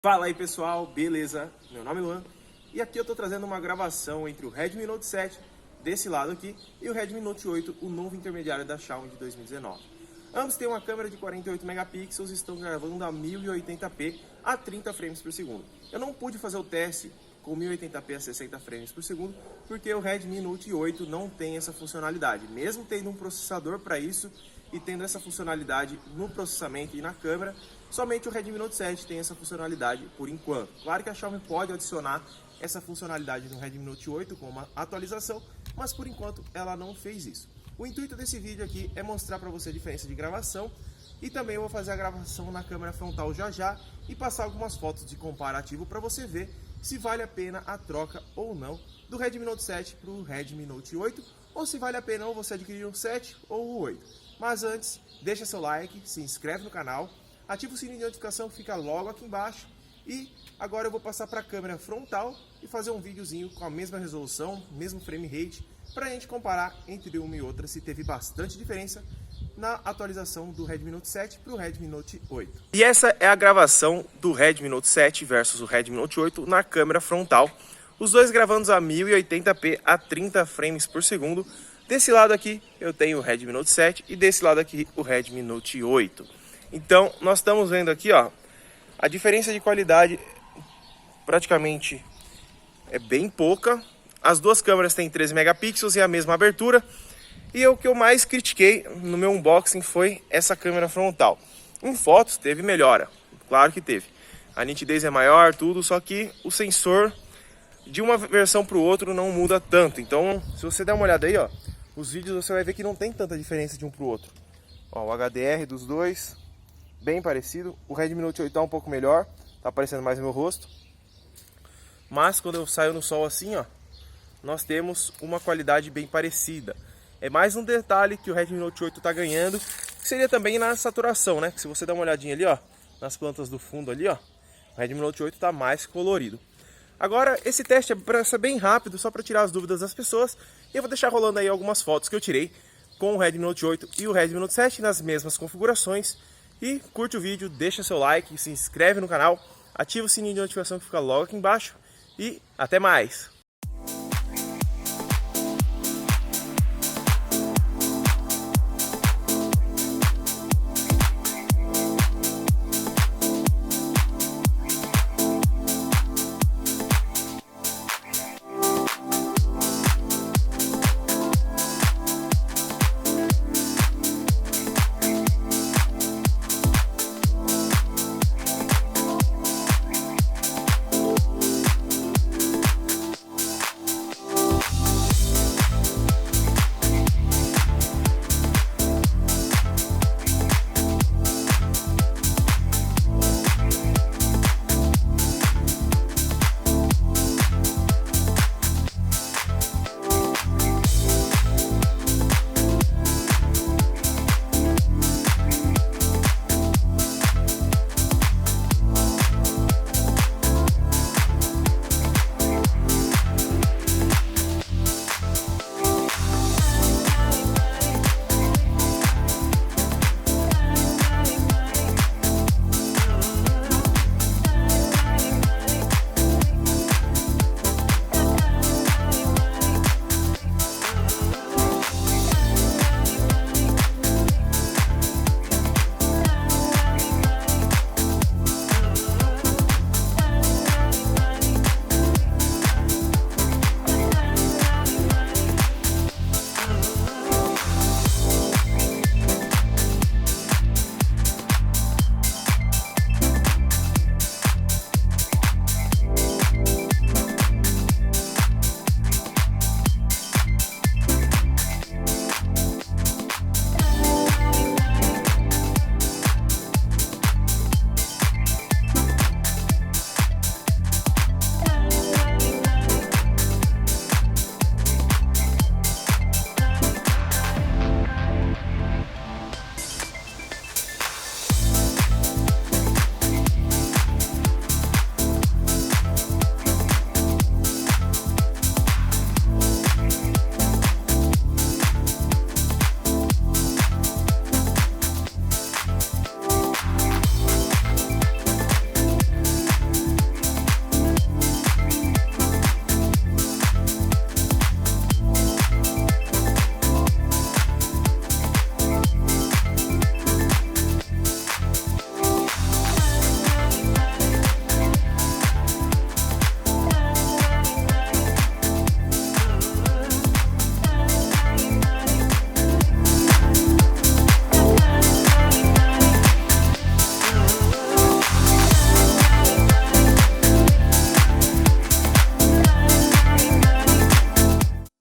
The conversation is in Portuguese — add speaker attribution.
Speaker 1: Fala aí pessoal, beleza? Meu nome é Luan e aqui eu tô trazendo uma gravação entre o Redmi Note 7 desse lado aqui e o Redmi Note 8, o novo intermediário da Xiaomi de 2019. Ambos têm uma câmera de 48 megapixels e estão gravando a 1080p a 30 frames por segundo. Eu não pude fazer o teste com 1080p a 60 frames por segundo porque o Redmi Note 8 não tem essa funcionalidade, mesmo tendo um processador para isso e tendo essa funcionalidade no processamento e na câmera. Somente o Redmi Note 7 tem essa funcionalidade por enquanto. Claro que a Xiaomi pode adicionar essa funcionalidade no Redmi Note 8 com uma atualização, mas por enquanto ela não fez isso. O intuito desse vídeo aqui é mostrar para você a diferença de gravação e também eu vou fazer a gravação na câmera frontal já e passar algumas fotos de comparativo para você ver se vale a pena a troca ou não do Redmi Note 7 para o Redmi Note 8 ou se vale a pena ou você adquirir o 7 ou o 8. Mas antes, deixa seu like, se inscreve no canal, ativa o sininho de notificação que fica logo aqui embaixo. E agora eu vou passar para a câmera frontal e fazer um videozinho com a mesma resolução, mesmo frame rate, para a gente comparar entre uma e outra se teve bastante diferença na atualização do Redmi Note 7 para o Redmi Note 8. E essa é a gravação do Redmi Note 7 versus o Redmi Note 8 na câmera frontal. Os dois gravando a 1080p a 30 frames por segundo. Desse lado aqui eu tenho o Redmi Note 7 e desse lado aqui o Redmi Note 8. Então nós estamos vendo aqui, ó, a diferença de qualidade praticamente é bem pouca. As duas câmeras têm 13 megapixels e a mesma abertura. E o que eu mais critiquei no meu unboxing foi essa câmera frontal. Em fotos teve melhora, claro que teve. A nitidez é maior, tudo, só que o sensor de uma versão para o outro não muda tanto. Então se você der uma olhada aí, ó, os vídeos você vai ver que não tem tanta diferença de um para o outro. Ó, o HDR dos dois, bem parecido. O Redmi Note 8 tá um pouco melhor, tá aparecendo mais no meu rosto. Mas quando eu saio no sol assim, ó, nós temos uma qualidade bem parecida. É mais um detalhe que o Redmi Note 8 tá ganhando, que seria também na saturação, né? Que se você der uma olhadinha ali, ó, nas plantas do fundo ali, ó, o Redmi Note 8 tá mais colorido. Agora, esse teste é para ser bem rápido, só para tirar as dúvidas das pessoas. E eu vou deixar rolando aí algumas fotos que eu tirei com o Redmi Note 8 e o Redmi Note 7 nas mesmas configurações. E curte o vídeo, deixa seu like, se inscreve no canal, ativa o sininho de notificação que fica logo aqui embaixo. E até mais!